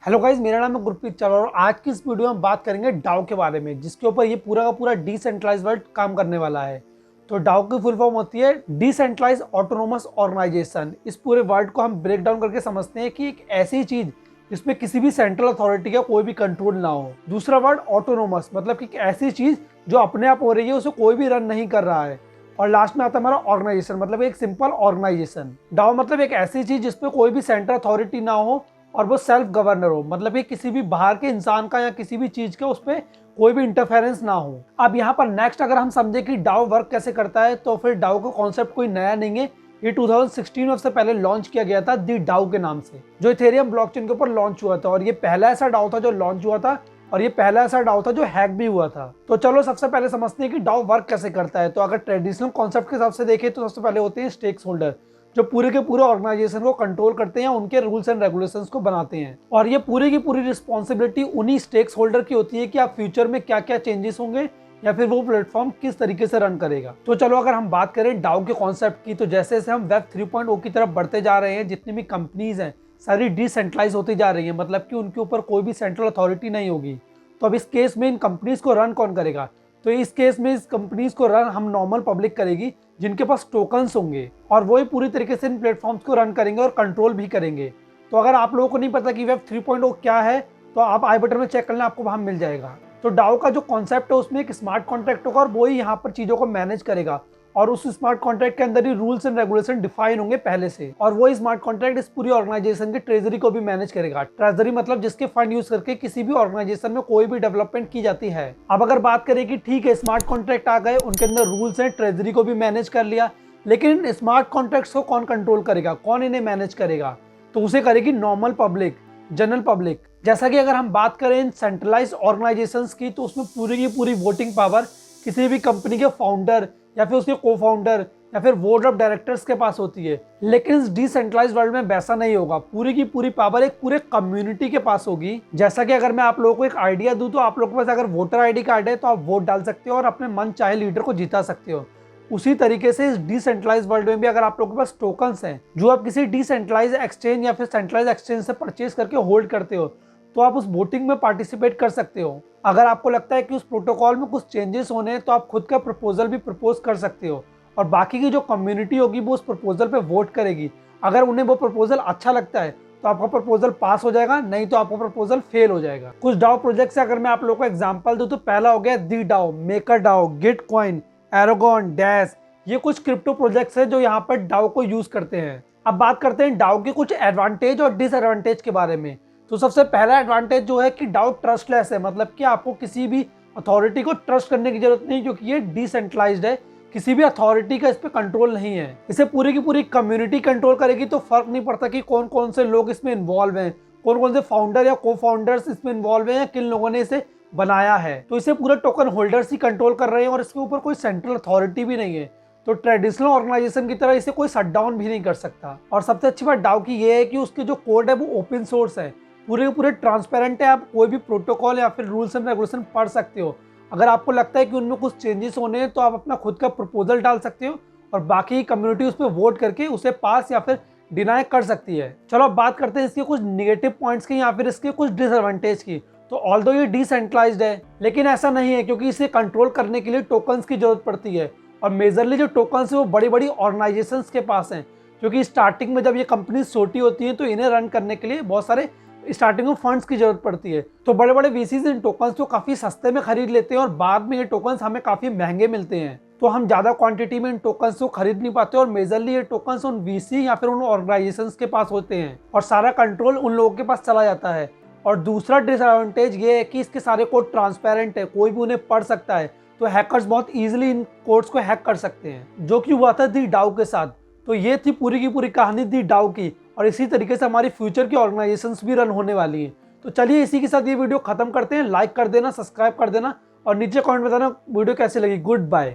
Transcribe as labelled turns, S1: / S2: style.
S1: Hello guys, मेरा नाम है गुरप्रीत चावला और आज की इस वीडियो में हम बात करेंगे डाओ के बारे में, जिसके ऊपर ये पूरा का पूरा डिसेंट्रलाइज वर्ल्ड काम करने वाला है। तो डाओ की फुल फॉर्म होती है डिसेंट्रलाइज ऑटोनोमस ऑर्गेनाइजेशन। इस पूरे वर्ड को हम ब्रेक डाउन करके समझते हैं कि एक ऐसी चीज जिसमें किसी भी सेंट्रल अथॉरिटी का कोई भी कंट्रोल ना हो। दूसरा वर्ड ऑटोनोमस, मतलब कि एक ऐसी चीज जो अपने आप हो रही है, उसे कोई भी रन नहीं कर रहा है। और लास्ट में आता है हमारा ऑर्गेनाइजेशन, मतलब एक सिंपल ऑर्गेनाइजेशन। डाओ मतलब एक ऐसी चीज जिसपे कोई भी सेंट्रल अथॉरिटी ना हो और वो सेल्फ गवर्नर हो, मतलब ये किसी भी बाहर के इंसान का या किसी भी चीज का उस पर कोई भी इंटरफेरेंस ना हो। अब यहाँ पर नेक्स्ट अगर हम समझे कि डाओ वर्क कैसे करता है, तो फिर डाओ का कॉन्सेप्ट कोई नया नहीं है। ये 2016 में से पहले लॉन्च किया गया था दी डाओ के नाम से, जो इथेरियम ब्लॉकचेन के ऊपर लॉन्च हुआ था। और ये पहला ऐसा डाओ था जो लॉन्च हुआ था, और ये पहला ऐसा डाओ था जो हैक भी हुआ था। तो चलो सबसे पहले समझते हैं कि डाओ वर्क कैसे करता है। तो अगर ट्रेडिशनल कॉन्सेप्ट के हिसाब से देखें तो सबसे पहले होते हैं स्टेक्स होल्डर, जो पूरे के पूरे ऑर्गेनाइजेशन को कंट्रोल करते हैं, उनके रूल्स एंड रेगुलेशंस को बनाते हैं। और ये पूरी की पूरी रिस्पॉन्सिबिलिटी उन्हीं स्टेक्स होल्डर की होती है कि आप फ्यूचर में क्या क्या चेंजेस होंगे या फिर वो प्लेटफॉर्म किस तरीके से रन करेगा। तो चलो अगर हम बात करें डाओ के कॉन्सेप्ट की, तो जैसे जैसे हम वेब 3.0 की तरफ बढ़ते जा रहे हैं, जितनी भी कंपनीज हैं सारी डिसेंट्रलाइज होती जा रही है, मतलब कि उनके ऊपर कोई भी सेंट्रल अथॉरिटी नहीं होगी। तो अब इस केस में इन कंपनीज को रन कौन करेगा? तो इस केस में इस कंपनीज को रन हम नॉर्मल पब्लिक करेगी, जिनके पास टोकन्स होंगे, और वही पूरी तरीके से इन प्लेटफॉर्म्स को रन करेंगे और कंट्रोल भी करेंगे। तो अगर आप लोगों को नहीं पता कि वेब 3.0 क्या है, तो आप आई बटन में चेक कर लें, आपको वहां मिल जाएगा। तो डाओ का जो कॉन्सेप्ट है उसमें एक स्मार्ट कॉन्ट्रैक्ट होगा और वही यहाँ पर चीजों को मैनेज करेगा। और उस स्मार्ट कॉन्ट्रैक्ट के अंदर ही रूल्स एंड रेगुलेशन डिफाइन होंगे पहले से, और वही स्मार्ट कॉन्ट्रैक्ट इस पूरी ऑर्गेनाइजेशन की ट्रेजरी को भी मैनेज करेगा। ट्रेजरी मतलब जिसके फंड यूज करके किसी भी ऑर्गेनाइजेशन में कोई भी डेवलपमेंट की जाती है। अब अगर बात करें कि ठीक है, स्मार्ट कॉन्ट्रैक्ट आ गए, उनके अंदर रूल्स हैं, ट्रेजरी को भी मैनेज कर लिया, लेकिन स्मार्ट कॉन्ट्रैक्ट्स को कौन कंट्रोल करेगा, कौन इन्हें मैनेज करेगा? तो उसे करेगी नॉर्मल पब्लिक, जनरल पब्लिक। जैसा कि अगर हम बात करें इन सेंट्रलाइज्ड ऑर्गेनाइजेशंस की, तो उसमें पूरी की पूरी वोटिंग पावर किसी भी कंपनी के फाउंडर या फिर उसके को फाउंडर या फिर बोर्ड ऑफ डायरेक्टर्स के पास होती है। लेकिन इस डिसेंट्रलाइज्ड वर्ल्ड में वैसा नहीं होगा। पूरी की पूरी पावर एक पूरे कम्युनिटी के पास होगी। जैसा कि अगर मैं आप लोगों को एक आइडिया दूं, तो आप लोगों के पास अगर वोटर आईडी कार्ड है तो आप वोट डाल सकते हो और अपने मन चाहे लीडर को जिता सकते हो। उसी तरीके से इस डिसेंट्रलाइज्ड वर्ल्ड में भी अगर आप लोगों के पास टोकन्स हैं, जो आप किसी डिसेंट्रलाइज्ड एक्सचेंज या फिर सेंट्रलाइज्ड एक्सचेंज से परचेज करके होल्ड करते हो, तो आप उस वोटिंग में पार्टिसिपेट कर सकते हो। अगर आपको लगता है कि उस प्रोटोकॉल में कुछ चेंजेस होने हैं, तो आप खुद का प्रपोजल भी प्रपोज कर सकते हो, और बाकी की जो कम्युनिटी होगी वो उस प्रपोजल पे वोट करेगी। अगर उन्हें वो प्रपोजल अच्छा लगता है तो आपका प्रपोजल पास हो जाएगा, नहीं तो आपका प्रपोजल फेल हो जाएगा। कुछ डाओ प्रोजेक्ट से अगर मैं आप लोगों को एग्जांपल दूं, तो पहला हो गया the DAO, maker DAO, Gitcoin, Aragon, Dash. ये कुछ क्रिप्टो प्रोजेक्ट्स हैं जो यहाँ पर डाओ को यूज करते हैं। अब बात करते हैं डाओ के कुछ एडवांटेज और डिसएडवांटेज के बारे में। तो सबसे पहला एडवांटेज जो है कि डाओ ट्रस्टलेस है, मतलब कि आपको किसी भी अथॉरिटी को ट्रस्ट करने की जरूरत नहीं, क्योंकि ये डिसेंट्रलाइज्ड है। किसी भी अथॉरिटी का इस पे कंट्रोल नहीं है। इसे पूरी की पूरी कम्युनिटी कंट्रोल करेगी, तो फर्क नहीं पड़ता कि कौन कौन से लोग इसमें इन्वॉल्व हैं, कौन कौन से फाउंडर या को फाउंडर्स इसमें इन्वॉल्व हैं, या किन लोगों ने इसे बनाया है। तो इसे पूरे टोकन होल्डर्स ही कंट्रोल कर रहे हैं और इसके ऊपर कोई सेंट्रल अथॉरिटी भी नहीं है। तो ट्रेडिशनल ऑर्गेनाइजेशन की तरह इसे कोई शट डाउन भी नहीं कर सकता। और सबसे अच्छी बात डाओ की ये है कि उसके जो कोड है वो ओपन सोर्स है, पूरे के पूरे ट्रांसपेरेंट है। आप कोई भी प्रोटोकॉल या फिर रूल्स एंड रेगुलेशन पढ़ सकते हो। अगर आपको लगता है कि उनमें कुछ चेंजेस होने हैं, तो आप अपना खुद का प्रपोजल डाल सकते हो और बाकी कम्युनिटी उस पर वोट करके उसे पास या फिर डिनाई कर सकती है। चलो अब बात करते हैं इसके कुछ निगेटिव पॉइंट्स की या फिर इसके कुछ डिसएडवांटेज की। तो ऑल्दो ये डिसेंट्रलाइज्ड है, लेकिन ऐसा नहीं है, क्योंकि इसे कंट्रोल करने के लिए टोकन्स की जरूरत पड़ती है। और मेजरली जो टोकन्स है वो बड़ी बड़ी ऑर्गेनाइजेशंस के पास हैं, क्योंकि स्टार्टिंग में जब ये कंपनी छोटी होती हैं, तो इन्हें रन करने के लिए बहुत सारे स्टार्टिंग में फंड्स की जरूरत पड़ती है। तो बड़े बड़े वीसीज इन टोकन्स को काफी सस्ते में खरीद लेते हैं और बाद में ये टोकन्स हमें काफी महंगे मिलते हैं। तो हम ज्यादा क्वांटिटी में इन टोकन्स को खरीद नहीं पाते, और मेजरली ये टोकन्स उन वीसी या फिर उन ऑर्गेनाइजेशंस के पास होते हैं और सारा कंट्रोल उन लोगों के पास चला जाता है। और दूसरा डिसएडवांटेज ये है कि इसके सारे कोड ट्रांसपेरेंट है, कोई भी उन्हें पढ़ सकता है। तो हैकर्स बहुत इजीली इन कोड्स को हैक कर सकते हैं, जो कि हुआ था दी डाओ के साथ। तो ये थी पूरी की पूरी कहानी दी डाओ की, और इसी तरीके से हमारी फ्यूचर की ऑर्गेनाइजेशंस भी रन होने वाली हैं। तो चलिए इसी के साथ ये वीडियो खत्म करते हैं। लाइक कर देना, सब्सक्राइब कर देना और नीचे कमेंट बताना वीडियो कैसी लगी। Good bye.